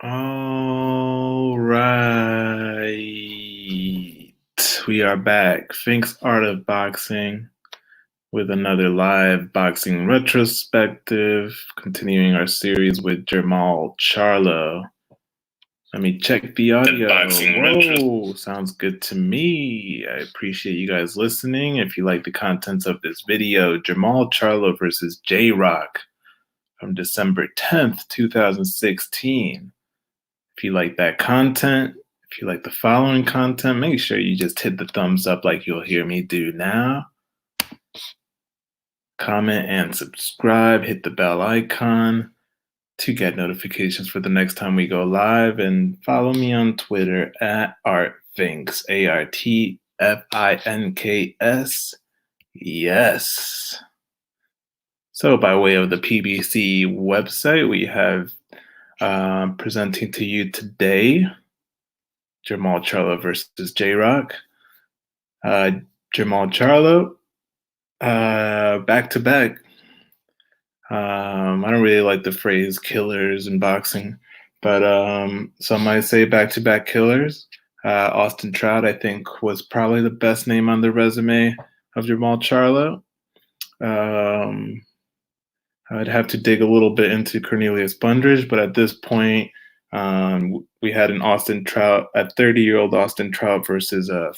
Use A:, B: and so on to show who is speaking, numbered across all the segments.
A: All right. We are back. Fink's Art of Boxing with another live boxing retrospective, continuing our series with Jermall Charlo. Let me check the audio. Whoa, sounds good to me. I appreciate you guys listening. If you like the contents of this video, Jermall Charlo versus Jrock from December 10th, 2016. If you like that content, if you like the following content, make sure you just hit the thumbs up like you'll hear me do now. Comment and subscribe, hit the bell icon to get notifications for the next time we go live, and follow me on Twitter at ArtFinks, ARTFINKS. Yes. So by way of the PBC website, we have presenting to you today Jermall Charlo versus Jrock. Jermall Charlo, back to back. I don't really like the phrase killers in boxing, but some might say back to back killers. Austin Trout, I think, was probably the best name on the resume of Jermall Charlo. I'd have to dig a little bit into Cornelius Bundridge, but at this point, we had an Austin Trout, a 30-year-old Austin Trout versus a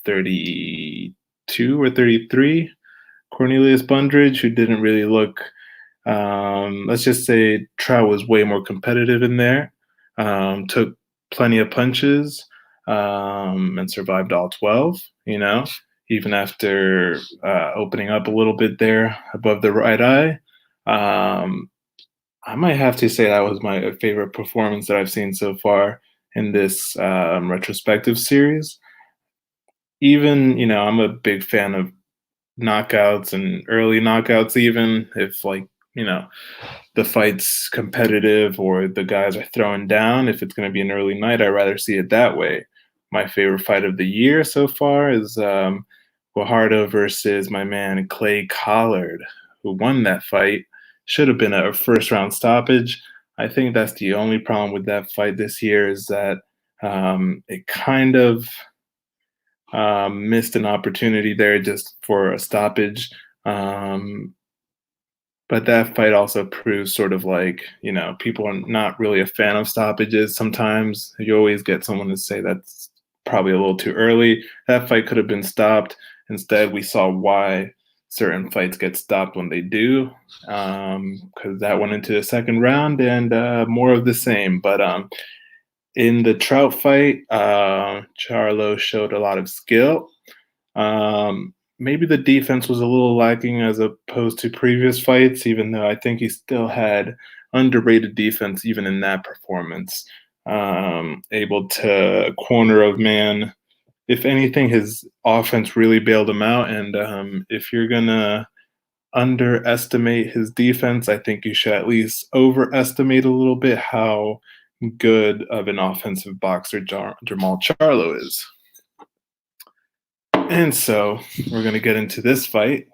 A: 32 or 33 Cornelius Bundridge, who didn't really look. Let's just say Trout was way more competitive in there. Took plenty of punches and survived all 12. You know, even after opening up a little bit there above the right eye. I might have to say that was my favorite performance that I've seen so far in this retrospective series. Even, you know, I'm a big fan of knockouts and early knockouts, even if, like, you know, the fight's competitive or the guys are throwing down. If it's going to be an early night, I'd rather see it that way. My favorite fight of the year so far is Guajardo versus my man Clay Collard, who won that fight. Should have been a first round stoppage. I think that's the only problem with that fight this year, is that it kind of missed an opportunity there just for a stoppage. But that fight also proves sort of like, you know, people are not really a fan of stoppages sometimes. You always get someone to say that's probably a little too early. That fight could have been stopped. Instead, we saw why certain fights get stopped when they do, because that went into the second round, and more of the same. But in the Trout fight, Charlo showed a lot of skill. Maybe the defense was a little lacking as opposed to previous fights, even though I think he still had underrated defense even in that performance. Able to corner a man. If anything, his offense really bailed him out. And if you're going to underestimate his defense, I think you should at least overestimate a little bit how good of an offensive boxer Jermall Charlo is. And so we're going to get into this fight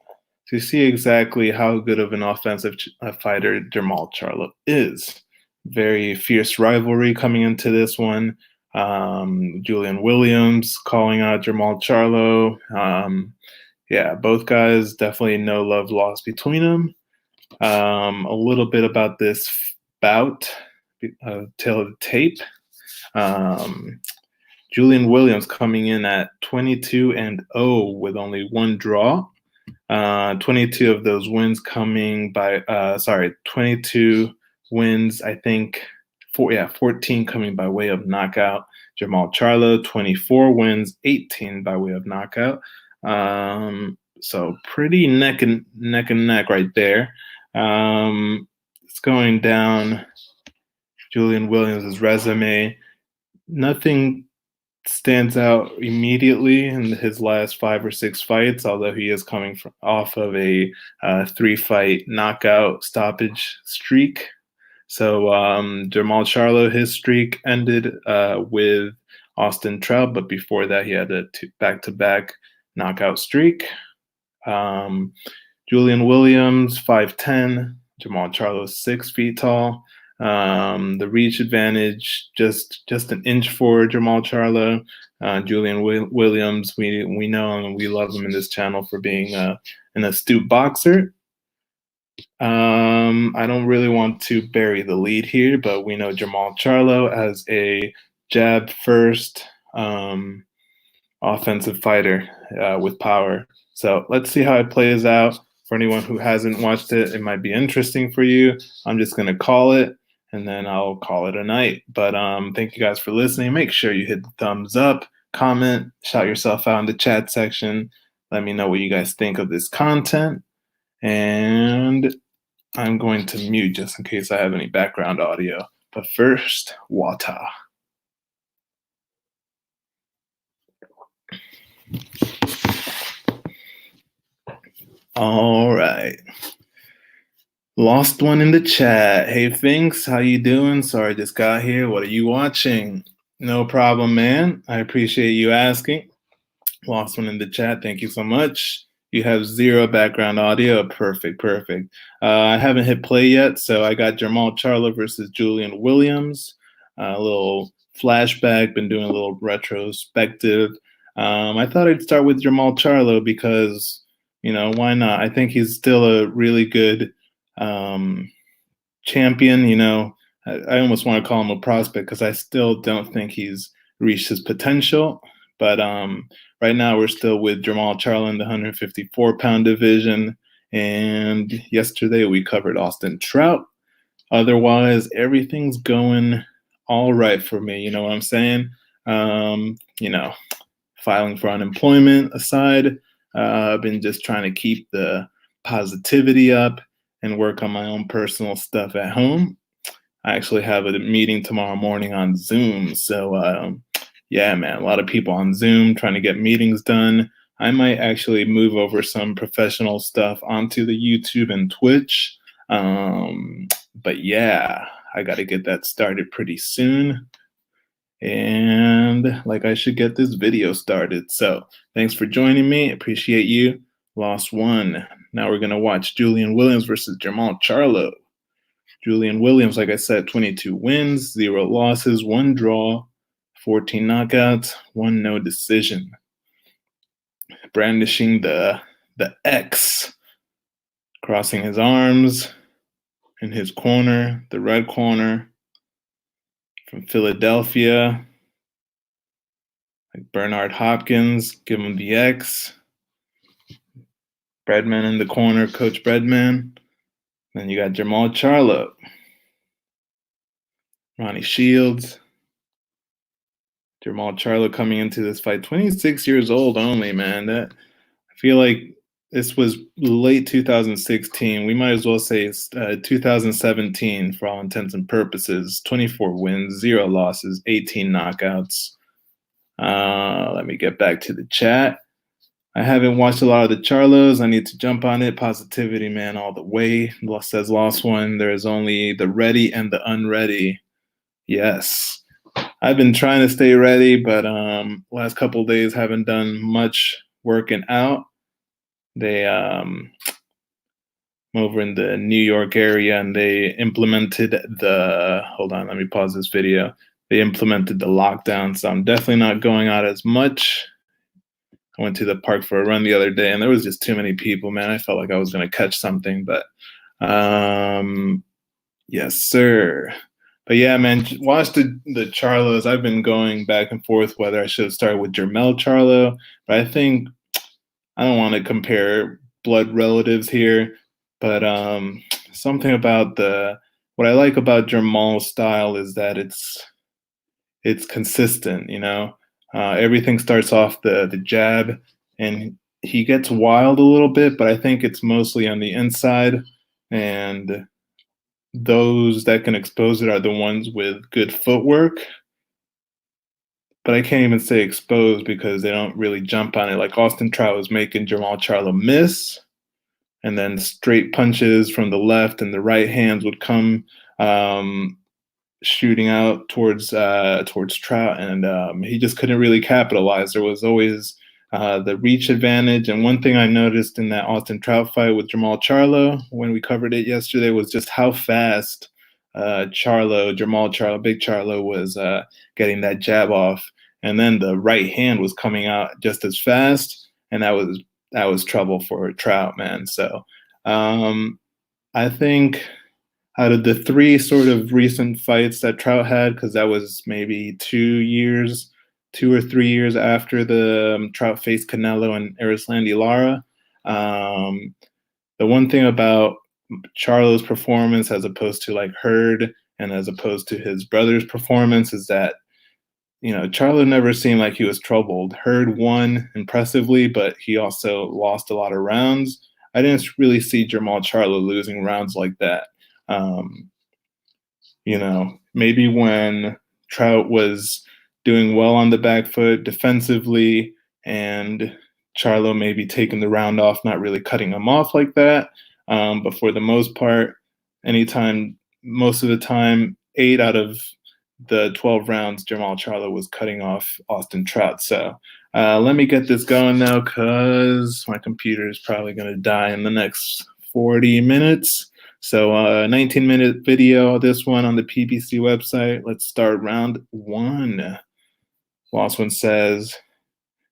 A: to see exactly how good of an offensive fighter Jermall Charlo is. Very fierce rivalry coming into this one. Julian Williams calling out Jermall Charlo. Yeah, both guys, definitely no love lost between them. A little bit about this bout, tail of the tape. Julian Williams coming in at 22-0 with only one draw. 22 of those wins coming by, 22 wins, I think, 14 coming by way of knockout. Jermall Charlo, 24 wins, 18 by way of knockout. So pretty neck and neck right there. It's going down Julian Williams' resume. Nothing stands out immediately in his last 5 or 6 fights, although he is coming off of a 3-fight knockout stoppage streak. So Jermall Charlo, his streak ended with Austin Trout, but before that he had a back-to-back knockout streak. Julian Williams, 5'10", Jermall Charlo, 6 feet tall. The reach advantage just an inch for Jermall Charlo. Julian Williams, we know him and we love him in this channel for being an astute boxer. I don't really want to bury the lead here, but we know Jermall Charlo as a jab first offensive fighter with power. So let's see how it plays out. For anyone who hasn't watched it, it might be interesting for you. I'm just going to call it, and then I'll call it a night. But thank you guys for listening. Make sure you hit the thumbs up, comment, shout yourself out in the chat section. Let me know what you guys think of this content. And I'm going to mute just in case I have any background audio. But first, water. All right. Lost one in the chat. Hey, Finks, how you doing? Sorry, I just got here. What are you watching? No problem, man. I appreciate you asking. Lost one in the chat. Thank you so much. You have 0 background audio. Perfect. I haven't hit play yet, so I got Jermall Charlo versus Julian Williams. A little flashback. Been doing a little retrospective. I thought I'd start with Jermall Charlo because, why not? I think he's still a really good champion. I almost want to call him a prospect because I still don't think he's reached his potential. But right now we're still with Jermall Charlo in the 154-pound division. And yesterday we covered Austin Trout. Otherwise, everything's going all right for me. You know what I'm saying? Filing for unemployment aside, I've been just trying to keep the positivity up and work on my own personal stuff at home. I actually have a meeting tomorrow morning on Zoom. So, yeah, man, a lot of people on Zoom trying to get meetings done. I might actually move over some professional stuff onto the YouTube and Twitch. But yeah, I got to get that started pretty soon. And I should get this video started. So thanks for joining me. Appreciate you. Lost one. Now we're going to watch Julian Williams versus Jermall Charlo. Julian Williams, like I said, 22 wins, 0 losses, 1 draw, 14 knockouts, 1 no decision. Brandishing the X, crossing his arms in his corner, the red corner. From Philadelphia, like Bernard Hopkins, give him the X. Breadman in the corner, Coach Breadman. Then you got Jermall Charlo, Ronnie Shields. Jermall Charlo coming into this fight, 26 years old only, man. I feel like this was late 2016. We might as well say 2017 for all intents and purposes. 24 wins, 0 losses, 18 knockouts. Let me get back to the chat. I haven't watched a lot of the Charlos. I need to jump on it. Positivity, man, all the way. Says Lost One. There's only the ready and the unready. Yes. I've been trying to stay ready, but last couple of days haven't done much working out. They over in the New York area, and they implemented hold on, let me pause this video. They implemented the lockdown, so I'm definitely not going out as much. I went to the park for a run the other day, and there was just too many people, man. I felt like I was going to catch something, but yes, sir. But yeah, man, watch the Charlos. I've been going back and forth whether I should have started with Jermall Charlo, but I think I don't want to compare blood relatives here, but something about what I like about Jermall's style is that it's consistent, everything starts off the jab, and he gets wild a little bit, but I think it's mostly on the inside, and those that can expose it are the ones with good footwork. But I can't even say exposed because they don't really jump on it. Like Austin Trout was making Jermall Charlo miss, and then straight punches from the left and the right hands would come shooting out towards Trout, and he just couldn't really capitalize. There was always the reach advantage. And one thing I noticed in that Austin Trout fight with Jermall Charlo when we covered it yesterday was just how fast Jermall Charlo, Big Charlo was getting that jab off, and then the right hand was coming out just as fast, and that was trouble for Trout, man. So I think out of the three sort of recent fights that Trout had, because that was maybe 2 years, 2 or 3 years after the Trout faced Canelo and Erislandy Lara. The one thing about Charlo's performance as opposed to like Hurd and as opposed to his brother's performance is that Charlo never seemed like he was troubled. Hurd won impressively, but he also lost a lot of rounds. I didn't really see Jermall Charlo losing rounds like that. Um, maybe when Trout was doing well on the back foot defensively and Charlo maybe taking the round off, not really cutting him off like that. But for the most part, most of the time, 8 out of the 12 rounds, Jermall Charlo was cutting off Austin Trout. So let me get this going now because my computer is probably going to die in the next 40 minutes. So 19-minute video, this one on the PBC website. Let's start round one. Last one says,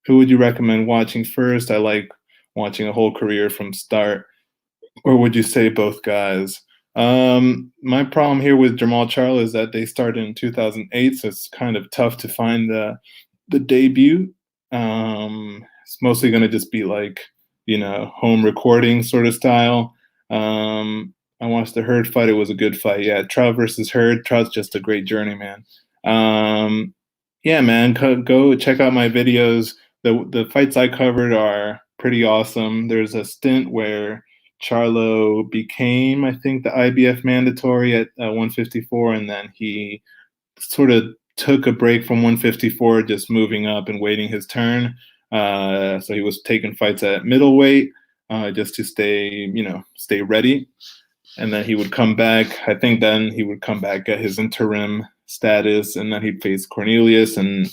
A: who would you recommend watching first? I like watching a whole career from start. Or would you say both guys? My problem here with Jermall Charlo is that they started in 2008, so it's kind of tough to find the debut. It's mostly going to just be like, home recording sort of style. I watched the Hurd fight. It was a good fight. Yeah, Trout versus Hurd. Trout's just a great journeyman. Yeah, man, go check out my videos. The fights I covered are pretty awesome. There's a stint where Charlo became, I think, the IBF mandatory at 154, and then he sort of took a break from 154, just moving up and waiting his turn. So he was taking fights at middleweight just to stay ready. And then he would come back. I think then he would come back at his interim status, and then he'd face Cornelius, and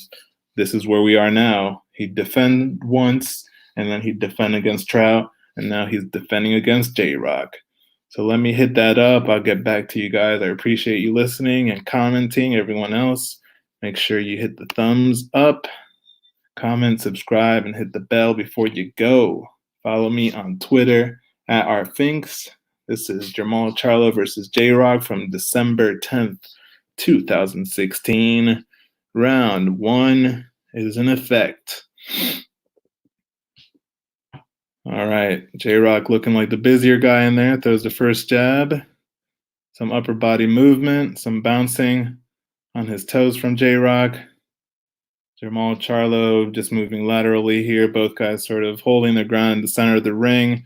A: this is where we are now. He'd defend once, and then he'd defend against Trout, and now he's defending against Jrock. So let me hit that up. I'll get back to you guys. I appreciate you listening and commenting. Everyone else, make sure you hit the thumbs up, comment, subscribe, and hit the bell before you go. Follow me on Twitter at @rfinks. This is Jermall Charlo versus Jrock from December 10th, 2016. Round one is in effect. All right, Jrock looking like the busier guy in there. Throws the first jab. Some upper body movement, some bouncing on his toes from Jrock. Jermall Charlo just moving laterally here. Both guys sort of holding their ground in the center of the ring.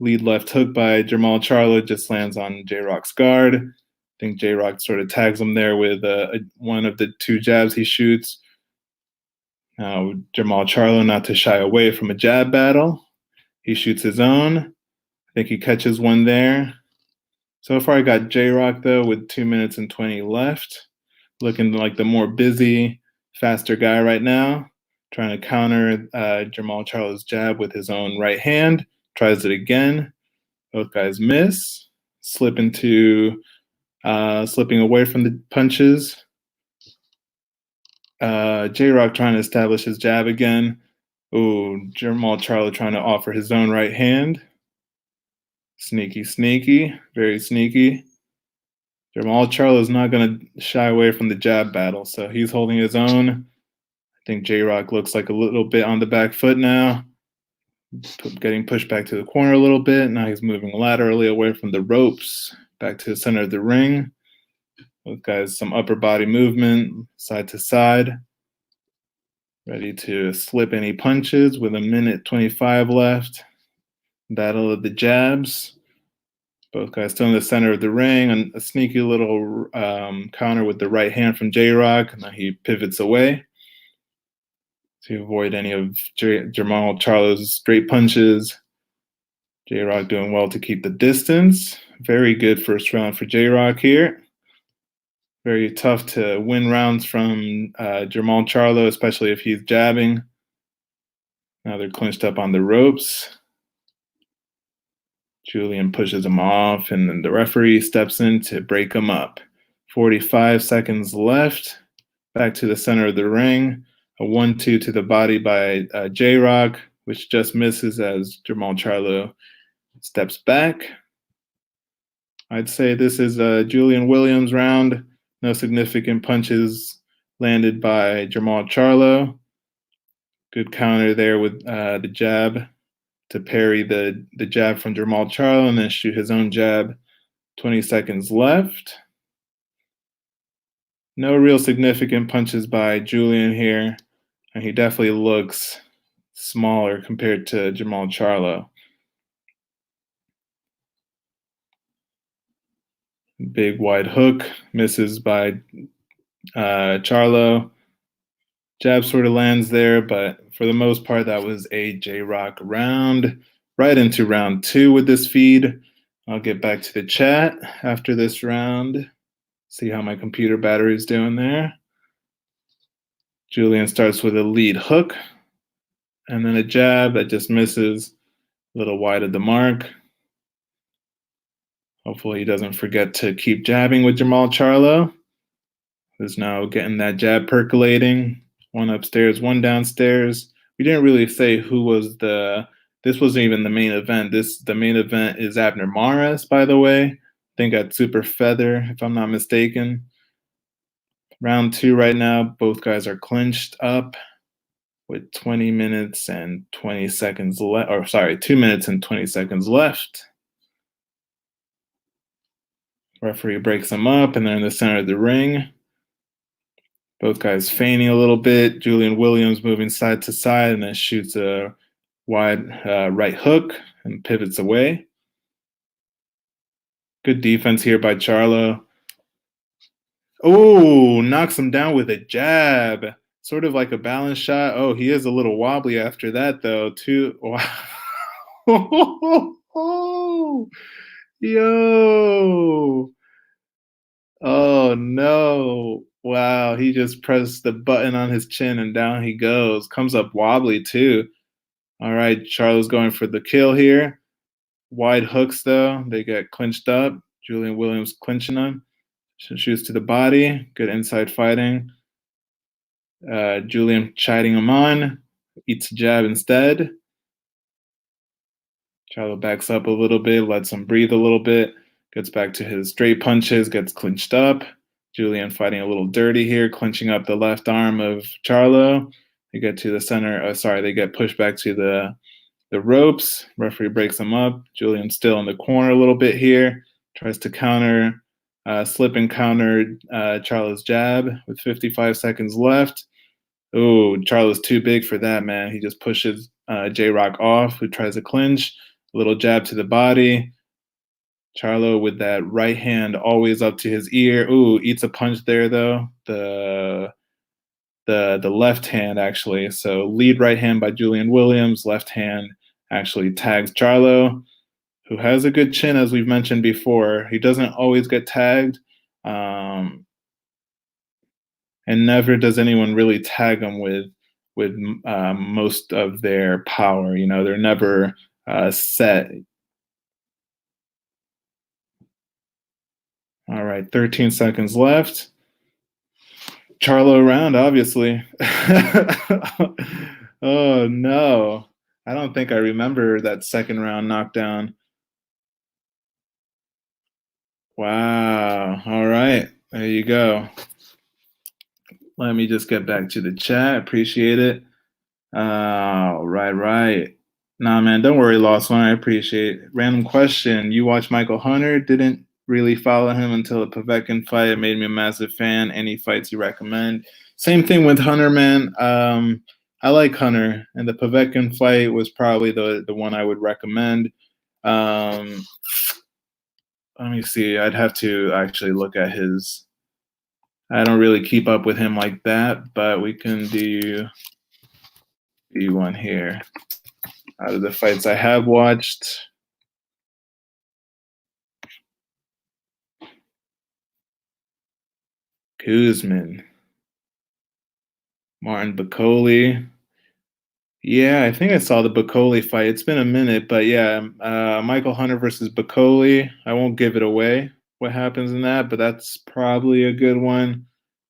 A: Lead left hook by Jermall Charlo just lands on Jrock's guard. I think Jrock sort of tags him there with one of the two jabs he shoots. Now Jermall Charlo not to shy away from a jab battle. He shoots his own. I think he catches one there. So far I got Jrock though with 2 minutes and 20 left. Looking like the more busy, faster guy right now. Trying to counter Jermall Charlo's jab with his own right hand. Tries it again. Both guys miss. Slipping away from the punches. Jrock trying to establish his jab again. Ooh, Jermall Charlo trying to offer his own right hand. Sneaky, sneaky, very sneaky. Jermall Charlo is not going to shy away from the jab battle, so he's holding his own. I think Jrock looks like a little bit on the back foot now. Getting pushed back to the corner a little bit. Now he's moving laterally away from the ropes, back to the center of the ring. Both guys, some upper body movement, side to side. Ready to slip any punches with 1:25 left. Battle of the jabs. Both guys still in the center of the ring. And a sneaky little counter with the right hand from Jrock. Now he pivots away to avoid any of Jermall Charlo's straight punches. Jrock doing well to keep the distance. Very good first round for Jrock here. Very tough to win rounds from Jermall Charlo, especially if he's jabbing. Now they're clinched up on the ropes. Julian pushes him off, and then the referee steps in to break him up. 45 seconds left. Back to the center of the ring. A 1-2 to the body by Jrock, which just misses as Jermall Charlo steps back. I'd say this is a Julian Williams round. No significant punches landed by Jermall Charlo. Good counter there with the jab to parry the jab from Jermall Charlo and then shoot his own jab. 20 seconds left. No real significant punches by Julian here, and he definitely looks smaller compared to Jermall Charlo. Big wide hook, misses by Charlo. Jab sort of lands there, but for the most part, that was a Jrock round. Right into round 2 with this feed. I'll get back to the chat after this round. See how my computer battery is doing there. Julian starts with a lead hook and then a jab that just misses, a little wide of the mark. Hopefully he doesn't forget to keep jabbing with Jermall Charlo, who's now getting that jab percolating. One upstairs, one downstairs. We didn't really say who was this wasn't even the main event. The main event is Abner Mares, by the way. I think at Super Feather, if I'm not mistaken. Round 2 right now, both guys are clinched up with 20 minutes and 20 seconds left, or sorry, 2 minutes and 20 seconds left. Referee breaks them up, and they're in the center of the ring. Both guys feigning a little bit. Julian Williams moving side to side, and then shoots a wide right hook and pivots away. Good defense here by Charlo. Oh, knocks him down with a jab. Sort of like a balance shot. Oh, he is a little wobbly after that, though, too. Wow. Yo. Oh, no. Wow, he just pressed the button on his chin and down he goes. Comes up wobbly, too. All right, Charlo's going for the kill here. Wide hooks, though. They get clinched up. Julian Williams clinching them. Shoots to the body. Good inside fighting. Julian chiding him on. Eats a jab instead. Charlo backs up a little bit, lets him breathe a little bit. Gets back to his straight punches, gets clinched up. Julian fighting a little dirty here, clinching up the left arm of Charlo. They get to the center. They get pushed back to the ropes. Referee breaks them up. Julian's still in the corner a little bit here. Tries to counter, slip and counter Charlo's jab with 55 seconds left. Oh, Charlo's too big for that, man. He just pushes Jrock off, who tries to clinch. A little jab to the body. Charlo with that right hand always up to his ear. Ooh, eats a punch there though. The left hand actually. So lead right hand by Julian Williams. Left hand actually tags Charlo, who has a good chin as we've mentioned before. He doesn't always get tagged, and never does anyone really tag him with most of their power. You know, they're never set. All right, 13 seconds left. Charlo round, obviously. Oh, no. I don't think I remember that second round knockdown. Wow. All right. There you go. Let me just get back to the chat. Appreciate it. Right. Nah, man, don't worry, Lost One. I appreciate it. Random question. You watch Michael Hunter? Didn't really follow him until the Povetkin fight. It made me a massive fan. Any fights you recommend? Same thing with Hunter, man. I like Hunter, and the Povetkin fight was probably the one I would recommend. Let me see. I'd have to actually look at his. I don't really keep up with him like that, but we can do one here. Out of the fights I have watched. Kuzman. Martin Bacoli. Yeah, I think I saw the Bacoli fight. It's been a minute, but yeah, Michael Hunter versus Bacoli. I won't give it away. what happens in that, but that's probably a good one.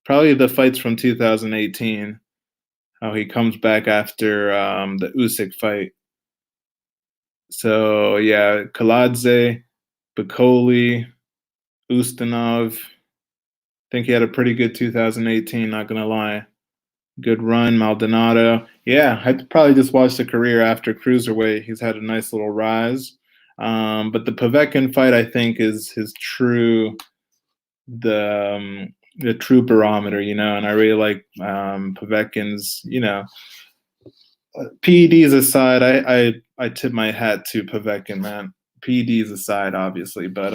A: Probably the fights from 2018, how he comes back after the Usyk fight. So yeah, Kaladze, Bacoli, Ustinov. I think he had a pretty good 2018. Not gonna lie, good run. Maldonado. Yeah, I'd probably just watch the career after cruiserweight. He's had a nice little rise. But the Povetkin fight, I think, is his the true barometer, and I really like Povetkin's, PEDs aside, I tip my hat to Povetkin, man. PEDs aside, obviously, but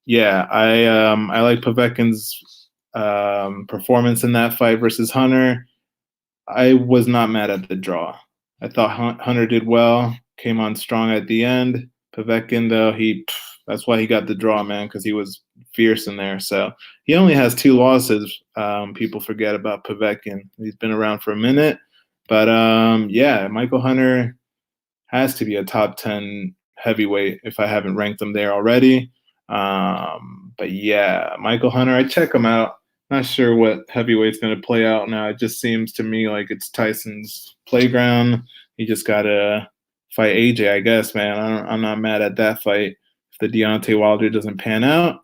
A: yeah, I like Povetkin's performance in that fight versus Hunter. I was not mad at the draw. I thought Hunter did well, came on strong at the end. Povetkin, though, that's why he got the draw, man, because he was fierce in there. So he only has 2 losses. People forget about Povetkin. He's been around for a minute. But yeah, Michael Hunter has to be a top 10 heavyweight if I haven't ranked him there already. But yeah, Michael Hunter, I check him out. Not sure what heavyweight's going to play out now. It just seems to me like it's Tyson's playground. He just got to fight AJ, I guess, man. I'm not mad at that fight. If the Deontay Wilder doesn't pan out,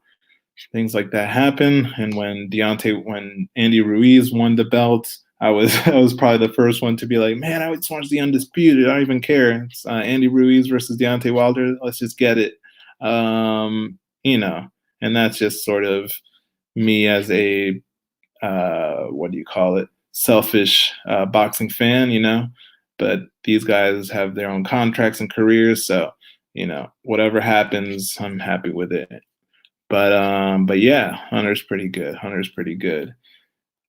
A: things like that happen. And when Andy Ruiz won the belt, I was probably the first one to be like, man, I just watch the undisputed. I don't even care. It's Andy Ruiz versus Deontay Wilder. Let's just get it. And that's just sort of me as a what do you call it? Selfish boxing fan. But these guys have their own contracts and careers, so whatever happens, I'm happy with it. But yeah, Hunter's pretty good.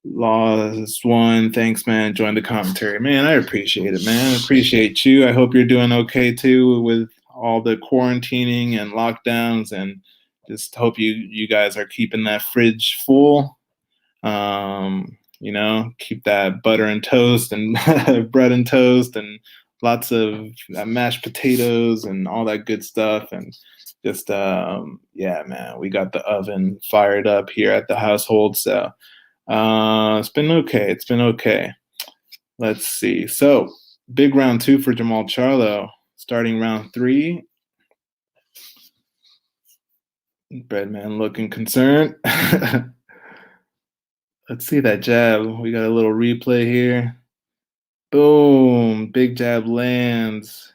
A: Lost one. Thanks, man. Join the commentary. Man, I appreciate it, man. I appreciate you. I hope you're doing okay too with all the quarantining and lockdowns, and just hope you guys are keeping that fridge full. Keep that butter and toast and bread and toast and lots of mashed potatoes and all that good stuff. And just yeah, man, we got the oven fired up here at the household. So it's been okay. Let's see. So big round 2 for Jermall Charlo. Starting round 3. Breadman looking concerned. Let's see that jab. We got a little replay here. Boom. Big jab lands.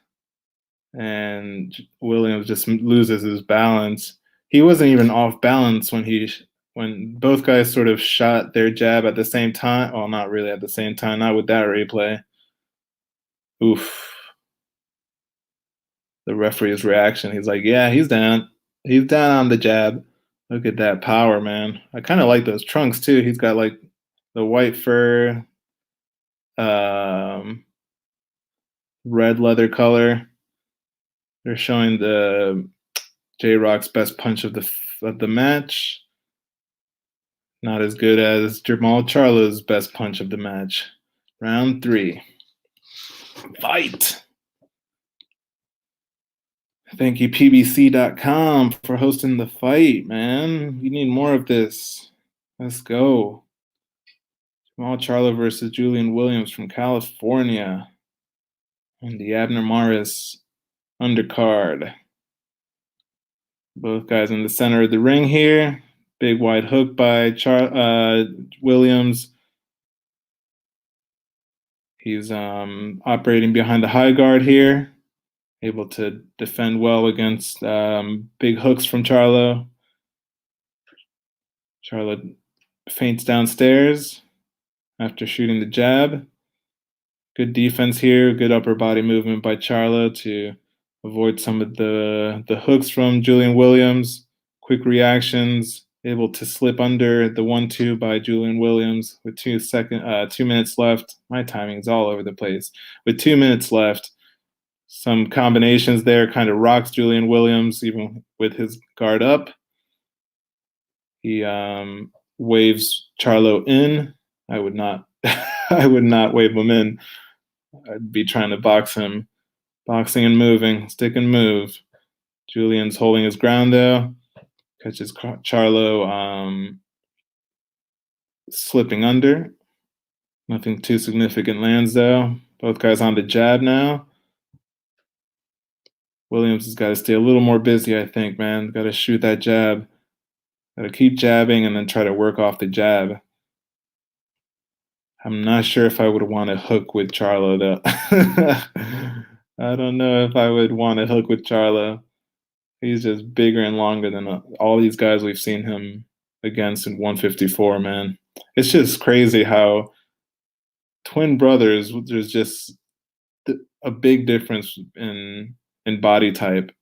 A: And Williams just loses his balance. He wasn't even off balance when both guys sort of shot their jab at the same time. Well, not really at the same time. Not with that replay. Oof. The referee's reaction. He's like, yeah, he's down. He's down on the jab. Look at that power, man. I kind of like those trunks too. He's got like the white fur, red leather color. They're showing the Jrock's best punch of the match. Not as good as Jermall Charlo's best punch of the match. Round 3. Fight. Thank you, PBC.com, for hosting the fight, man. We need more of this. Let's go. Jermall Charlo versus Julian Williams from California. And the Abner Maris undercard. Both guys in the center of the ring here. Big wide hook by Williams. He's operating behind the high guard here. Able to defend well against big hooks from Charlo. Charlo feints downstairs after shooting the jab. Good defense here. Good upper body movement by Charlo to avoid some of the hooks from Julian Williams. Quick reactions. Able to slip under the 1-2 by Julian Williams with 2 minutes left. My timing's all over the place. With 2 minutes left, some combinations there kind of rocks Julian Williams, even with his guard up. He waves Charlo in. I would not wave him in. I'd be trying to box him. Boxing and moving, stick and move. Julian's holding his ground though. Catches Charlo slipping under. Nothing too significant lands though. Both guys on the jab now. Williams has got to stay a little more busy, I think, man. Got to shoot that jab. Got to keep jabbing and then try to work off the jab. I'm not sure if I would want to hook with Charlo though. I don't know if I would want to hook with Charlo. He's just bigger and longer than all these guys we've seen him against in 154, man. It's just crazy how twin brothers, there's just a big difference in body type.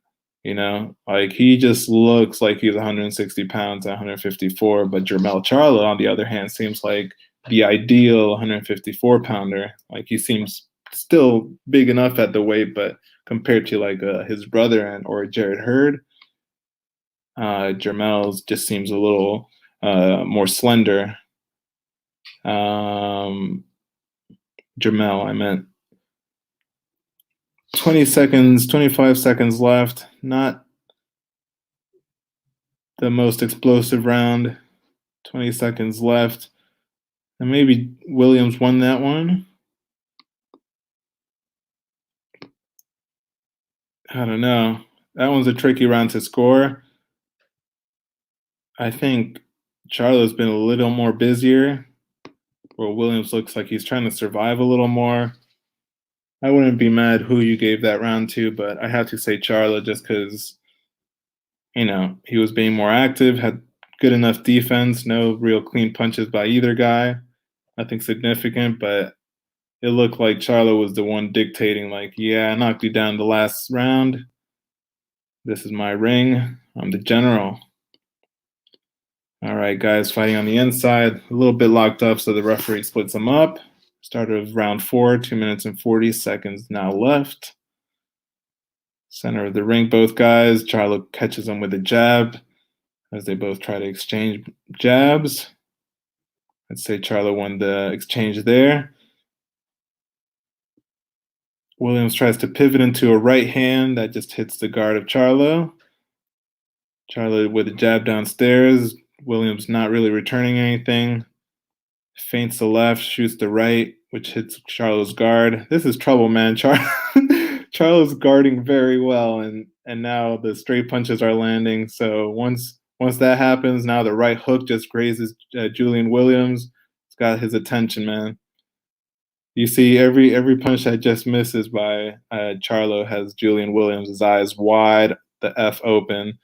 A: You know, like he just looks like he's 160 pounds at 154, but Jermall Charlo, on the other hand, seems like the ideal 154 pounder. Like he seems still big enough at the weight, but compared to like his brother and or Jared Hurd, Jermell's just seems a little more slender. Jermall, I meant. 20 seconds, 25 seconds left. Not the most explosive round. 20 seconds left. And maybe Williams won that one. I don't know. That one's a tricky round to score. I think Charlo's been a little more busier, where Williams looks like he's trying to survive a little more. I wouldn't be mad who you gave that round to, but I have to say Charlo just because, you know, he was being more active, had good enough defense, no real clean punches by either guy. Nothing significant, but it looked like Charlo was the one dictating, like, yeah, I knocked you down the last round. This is my ring. I'm the general. All right, guys, fighting on the inside. A little bit locked up, so the referee splits them up. Start of round 4, 2 minutes and 40 seconds now left. Center of the ring, both guys. Charlo catches them with a jab as they both try to exchange jabs. I'd say Charlo won the exchange there. Williams tries to pivot into a right hand that just hits the guard of Charlo. Charlo with a jab downstairs. Williams not really returning anything. Feints the left, shoots the right, which hits Charlo's guard. This is trouble, man. Charlo's guarding very well, and now the straight punches are landing. So once that happens, now the right hook just grazes Julian Williams. It's got his attention, man. You see every punch that just misses by Charlo has Julian Williams' eyes wide, the F open.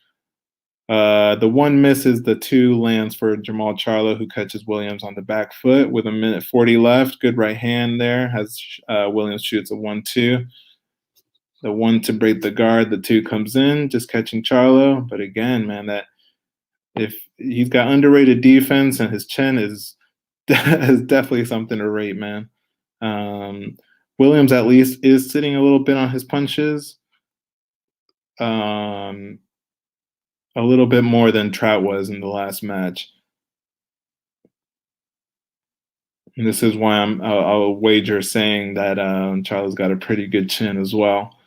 A: The one misses, the 2 lands for Jermall Charlo, who catches Williams on the back foot with 1:40 left. Good right hand there. Has Williams shoots a 1-2. The 1 to break the guard, the 2 comes in, just catching Charlo. But again, man, that if he's got underrated defense and his chin is definitely something to rate, man. Williams at least is sitting a little bit on his punches. A little bit more than Trout was in the last match. And this is why I'll wager saying that Charlo's got a pretty good chin as well.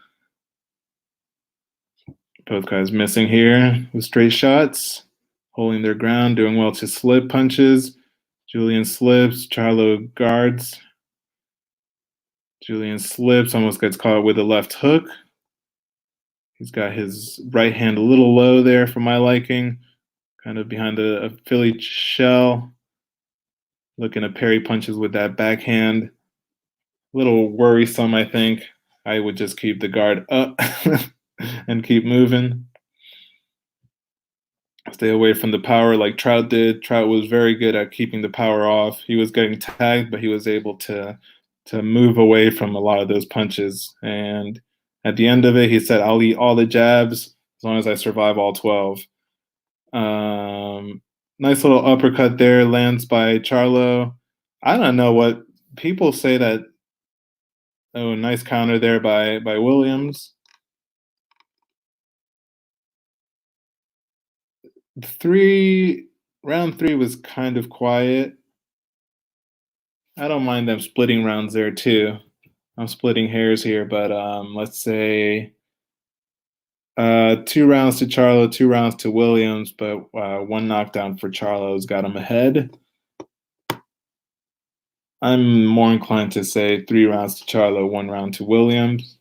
A: Both guys missing here with straight shots, holding their ground, doing well to slip punches. Julian slips, Charlo guards. Julian slips, almost gets caught with a left hook. He's got his right hand a little low there for my liking, kind of behind a Philly shell. Looking to parry punches with that backhand. A little worrisome, I think. I would just keep the guard up and keep moving. Stay away from the power like Trout did. Trout was very good at keeping the power off. He was getting tagged, but he was able to move away from a lot of those punches. And at the end of it, he said, I'll eat all the jabs as long as I survive all 12. Nice little uppercut there, lands by Charlo. I don't know what people say that. Oh, nice counter there by Williams. Round 3 was kind of quiet. I don't mind them splitting rounds there too. I'm splitting hairs here, but let's say Two rounds to Charlo, two rounds to Williams, but one knockdown for Charlo's got him ahead. I'm more inclined to say 3 rounds to Charlo, 1 round to Williams.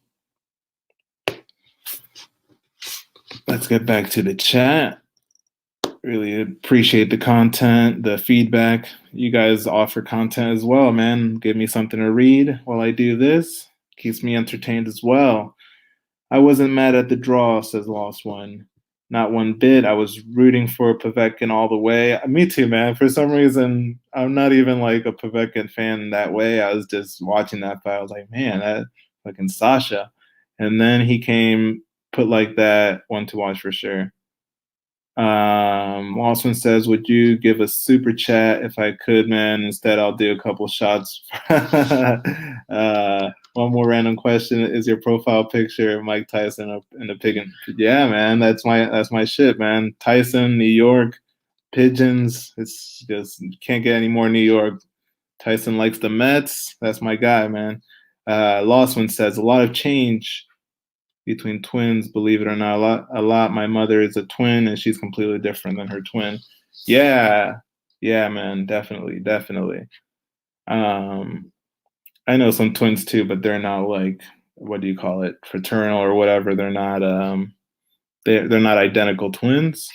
A: Let's get back to the chat. Really appreciate the content, the feedback. You guys offer content as well, man. Give me something to read while I do this. Keeps me entertained as well. I wasn't mad at the draw, says Lost One. Not one bit. I was rooting for Povetkin all the way. Me too, man. For some reason, I'm not even like a Povetkin fan in that way. I was just watching that fight. I was like, man, that fucking Sasha. And then he came, put like that, one to watch for sure. Lawson says, would you give a super chat if I could, man? Instead, I'll do a couple shots. One more random question: is your profile picture Mike Tyson in the pigeon? Yeah, man, that's my shit, man. Tyson, New York, pigeons. It's just can't get any more New York. Tyson likes the Mets. That's my guy, man. Lost One says a lot of change between twins, believe it or not. A lot. My mother is a twin and she's completely different than her twin. Yeah. Yeah, man, definitely. I know some twins too, but they're not like, what do you call it, fraternal or whatever. They're not they're not identical twins.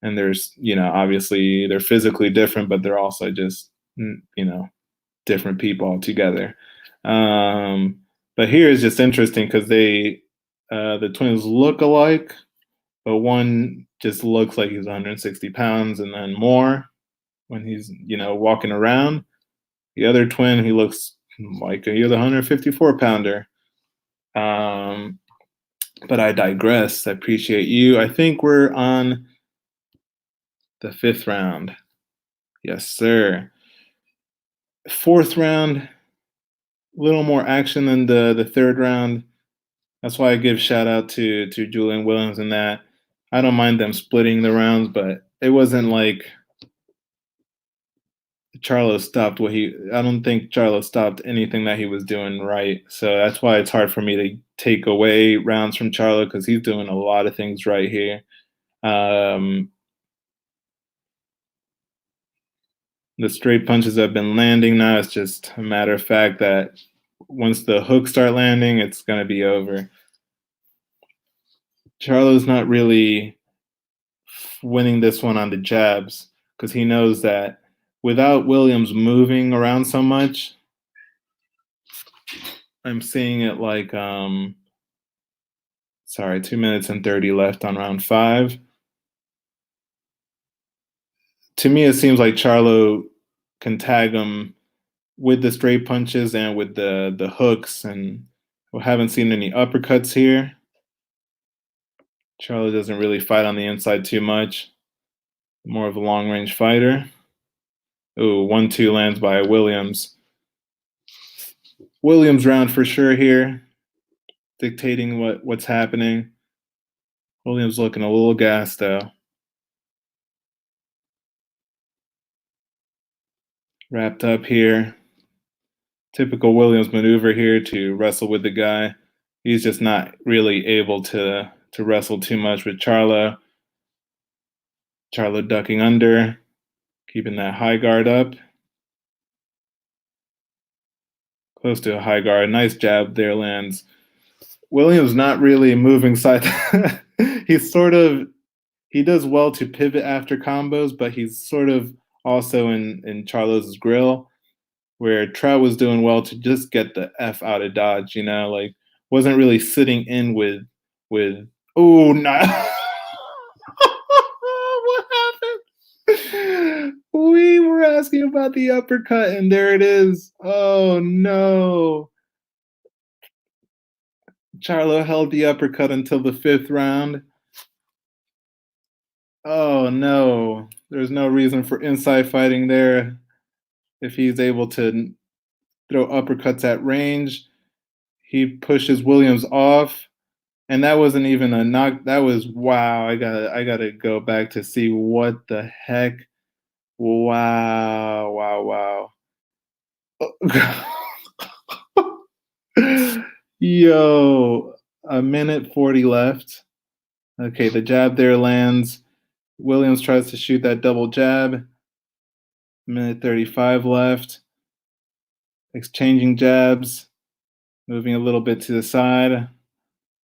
A: And there's, obviously they're physically different, but they're also just, different people altogether. But here is just interesting because the twins look alike, but one just looks like he's 160 pounds and then more when he's, walking around. The other twin, he looks like a 154 pounder. But I digress. I appreciate you. I think we're on the 5th round. Yes, sir. 4th round, a little more action than the 3rd round. That's why I give shout out to Julian Williams and that. I don't mind them splitting the rounds, but it wasn't like Charlo stopped I don't think Charlo stopped anything that he was doing right. So that's why it's hard for me to take away rounds from Charlo because he's doing a lot of things right here. The straight punches have been landing now. It's just a matter of fact that once the hooks start landing, it's going to be over. Charlo's not really winning this one on the jabs because he knows that without Williams moving around so much, I'm seeing it like 2 minutes and 30 left on round 5. To me, it seems like Charlo can tag him with the straight punches and with the hooks, and we haven't seen any uppercuts here. Charlo doesn't really fight on the inside too much. More of a long-range fighter. Ooh, 1-2 lands by Williams. Williams round for sure here, dictating what's happening. Williams looking a little gassed though. Wrapped up here. Typical Williams maneuver here to wrestle with the guy. He's just not really able to wrestle too much with Charlo. Charlo ducking under, keeping that high guard up. Close to a high guard. Nice jab there lands. Williams not really moving side. He does well to pivot after combos, but he's sort of also in Charlo's grill, where Trout was doing well to just get the F out of Dodge, like wasn't really sitting in with oh no. What happened? We were asking about the uppercut and there it is. Oh no. Charlo held the uppercut until the 5th round. Oh no. There's no reason for inside fighting there. If he's able to throw uppercuts at range, he pushes Williams off. And that wasn't even a knock. That was wow. I gotta go back to see what the heck. Wow. Yo, a minute 40 left. Okay, the jab there lands. Williams tries to shoot that double jab. Minute 35 left. Exchanging jabs, moving a little bit to the side.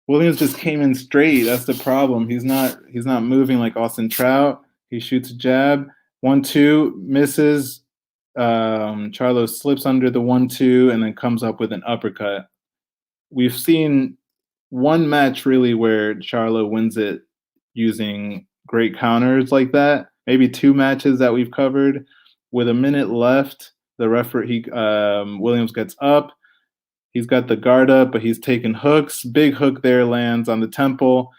A: Williams just came in straight. That's the problem. He's not moving like Austin Trout. He shoots a jab. 1-2, misses. Charlo slips under the 1-2 and then comes up with an uppercut. We've seen one match really where Charlo wins it using great counters like that. Maybe two matches that we've covered. With a minute left, the referee Williams gets up. He's got the guard up, but he's taking hooks. Big hook there lands on the temple,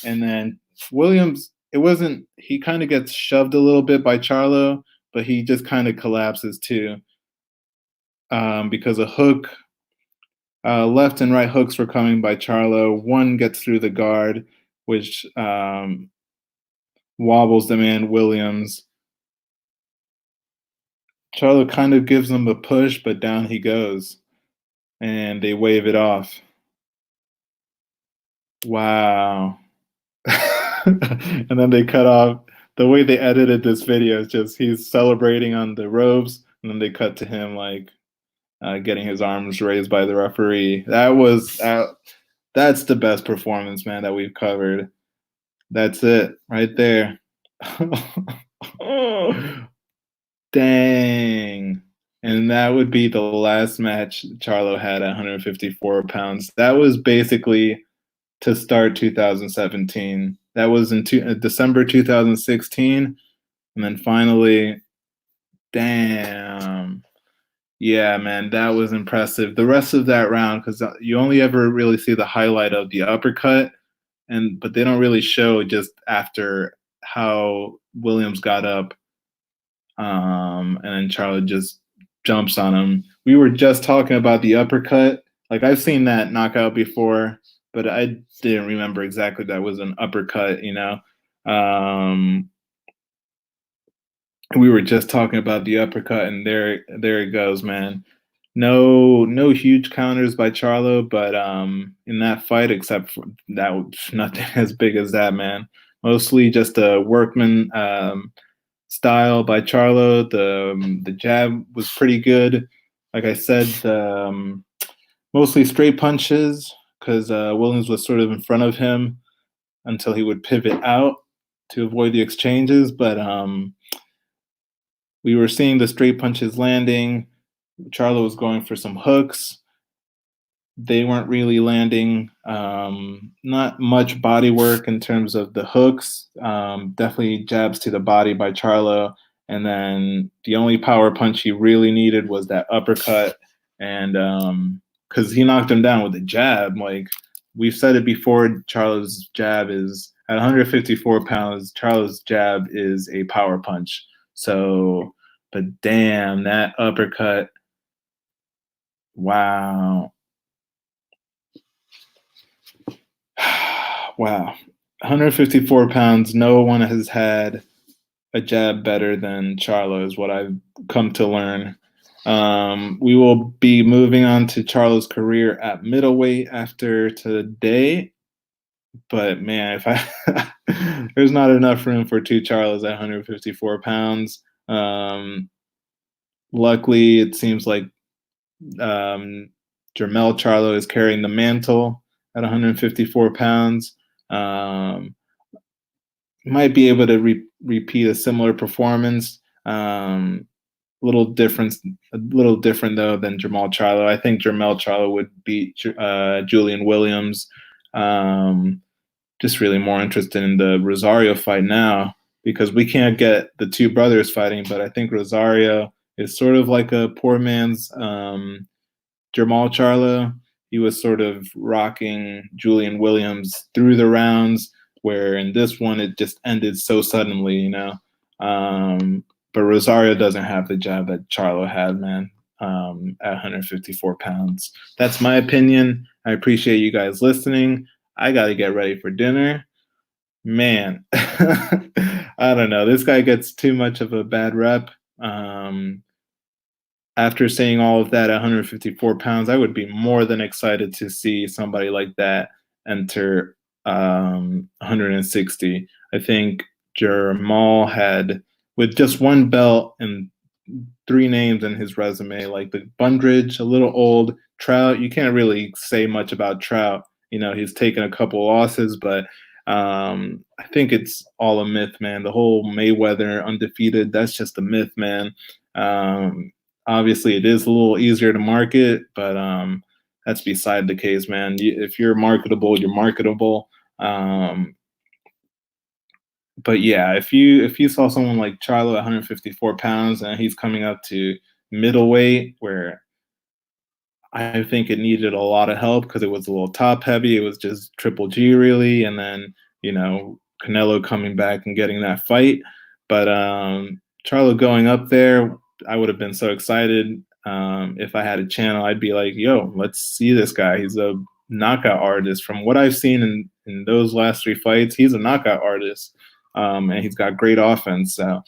A: and then Williams. It wasn't. He kind of gets shoved a little bit by Charlo, but he just kind of collapses too because a hook. Left and right hooks were coming by Charlo. One gets through the guard, which wobbles the man Williams. Charlo kind of gives him a push, but down he goes. And they wave it off. Wow. And then they cut off. The way they edited this video is just he's celebrating on the ropes, and then they cut to him like getting his arms raised by the referee. That's the best performance, man, that we've covered. That's it right there. Dang. And that would be the last match Charlo had at 154 pounds. That was basically to start 2017. That was in December 2016. And then finally, damn. Yeah, man, that was impressive. The rest of that round, because you only ever really see the highlight of the uppercut, but they don't really show just after how Williams got up, and then Charlo just jumps on him. We were just talking about the uppercut. Like I've seen that knockout before, but I didn't remember exactly that was an uppercut. We were just talking about the uppercut, and there it goes, man. No huge counters by Charlo, but in that fight, except for that, nothing as big as that, man. Mostly just a workman style by Charlo. The jab was pretty good. Like I said, mostly straight punches because Williams was sort of in front of him until he would pivot out to avoid the exchanges, but we were seeing the straight punches landing. Charlo was going for some hooks. They weren't really landing. Not much body work in terms of the hooks. Definitely jabs to the body by Charlo. And then the only power punch he really needed was that uppercut. And because he knocked him down with a jab. Like we've said it before, Charlo's jab is at 154 pounds. Charlo's jab is a power punch. So, but damn, that uppercut. Wow. Wow. 154 pounds. No one has had a jab better than Charlo, is what I've come to learn. We will be moving on to Charlo's career at middleweight after today. But man, there's not enough room for two Charlos at 154 pounds. Luckily, it seems like Jermall Charlo is carrying the mantle at 154 pounds. Might be able to repeat a similar performance. A little different though than Jermall Charlo. I think Jermall Charlo would beat Julian Williams. Just really more interested in the Rosario fight now because we can't get the two brothers fighting, but I think Rosario is sort of like a poor man's Jermall Charlo. He was sort of rocking Julian Williams through the rounds, where in this one it just ended so suddenly, But Rosario doesn't have the jab that Charlo had, man, at 154 pounds. That's my opinion. I appreciate you guys listening. I got to get ready for dinner. Man, I don't know. This guy gets too much of a bad rep. After saying all of that at 154 pounds, I would be more than excited to see somebody like that enter 160. I think Jermall had, with just one belt and three names in his resume, like the Bundridge, a little old. Trout, you can't really say much about Trout. You know, he's taken a couple losses, but I think it's all a myth, man. The whole Mayweather undefeated, that's just a myth, man. Obviously, it is a little easier to market, but that's beside the case, man. If you're marketable, you're marketable. Um, but yeah, if you saw someone like Charlo at 154 pounds and he's coming up to middleweight, where I think it needed a lot of help because it was a little top heavy. It was just Triple G really, and then Canelo coming back and getting that fight. But Charlo going up there, I would have been so excited. If I had a channel, I'd be like, "Yo, let's see this guy. He's a knockout artist. From what I've seen in those last three fights, he's a knockout artist, and he's got great offense." So.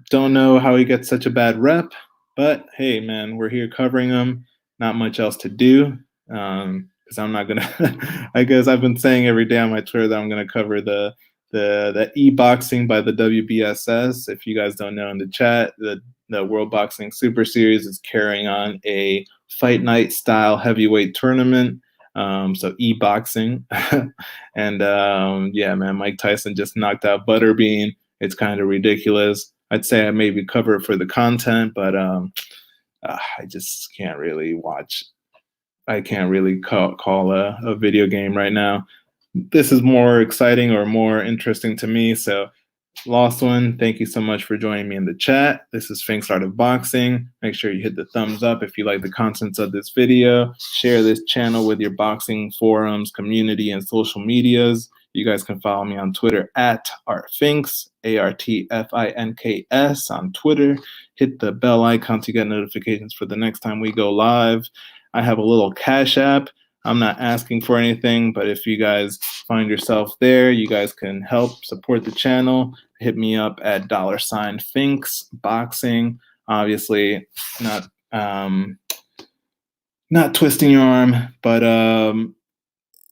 A: Don't know how he gets such a bad rep, but hey, man, we're here covering him. Not much else to do because I'm not gonna. I guess I've been saying every day on my Twitter that I'm gonna cover the e-boxing by the WBSS. If you guys don't know in the chat, the World Boxing Super Series is carrying on a fight night style heavyweight tournament. So e-boxing, and yeah, man, Mike Tyson just knocked out Butterbean. It's kind of ridiculous. I'd say I maybe cover it for the content, but I just can't really watch. I can't really call a video game right now. This is more exciting or more interesting to me. So, Lost One, thank you so much for joining me in the chat. This is Finks Art of Boxing. Make sure you hit the thumbs up if you like the contents of this video. Share this channel with your boxing forums, community, and social medias. You guys can follow me on Twitter at ArtFinks, ARTFINKS on Twitter. Hit the bell icon to get notifications for the next time we go live. I have a little Cash App. I'm not asking for anything, but if you guys find yourself there, you guys can help support the channel. Hit me up at $Finks Boxing. Obviously, not twisting your arm, but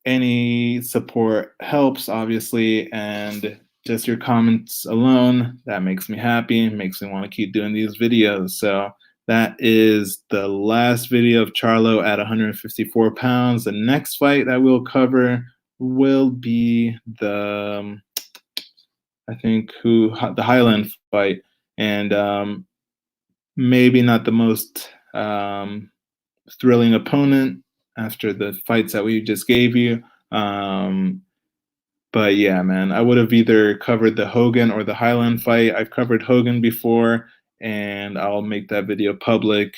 A: any support helps, obviously, and just your comments alone, that makes me happy, makes me want to keep doing these videos. So that is the last video of Charlo at 154 pounds. The next fight that we'll cover will be the Highland fight, and maybe not the most thrilling opponent after the fights that we just gave you. But yeah, man, I would have either covered the Hogan or the Highland fight. I've covered Hogan before, and I'll make that video public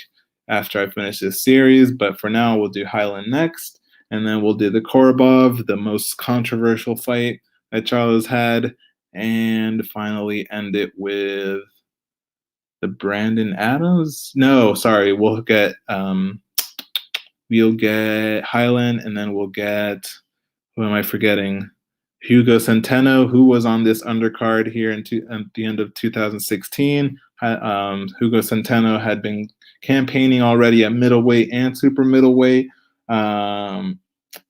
A: after I finish this series. But for now, we'll do Highland next, and then we'll do the Korobov, the most controversial fight that Charlo's had, and finally end it with the Brandon Adams. No, sorry, we'll get Highland, and then we'll get, who am I forgetting? Hugo Centeno, who was on this undercard here at the end of 2016. Hugo Centeno had been campaigning already at middleweight and super middleweight.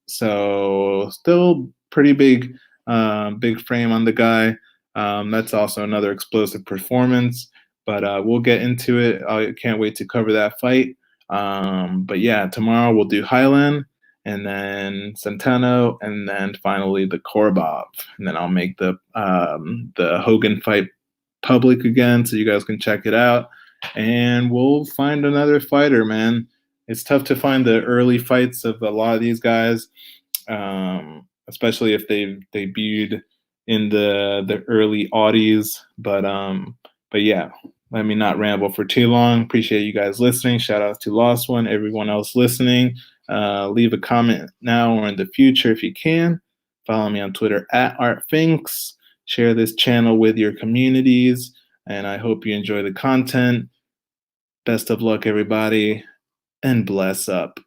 A: So still pretty big frame on the guy. That's also another explosive performance, but we'll get into it. I can't wait to cover that fight. But yeah, tomorrow we'll do Highland, and then Centeno, and then finally the Korobov, and then I'll make the Hogan fight public again so you guys can check it out, and we'll find another fighter, man. It's tough to find the early fights of a lot of these guys, especially if they've debuted in the early aughties. But yeah, let me not ramble for too long. Appreciate you guys listening. Shout out to Lost One, everyone else listening. Leave a comment now or in the future if you can. Follow me on Twitter at ArtFinks. Share this channel with your communities, and I hope you enjoy the content. Best of luck, everybody, and bless up.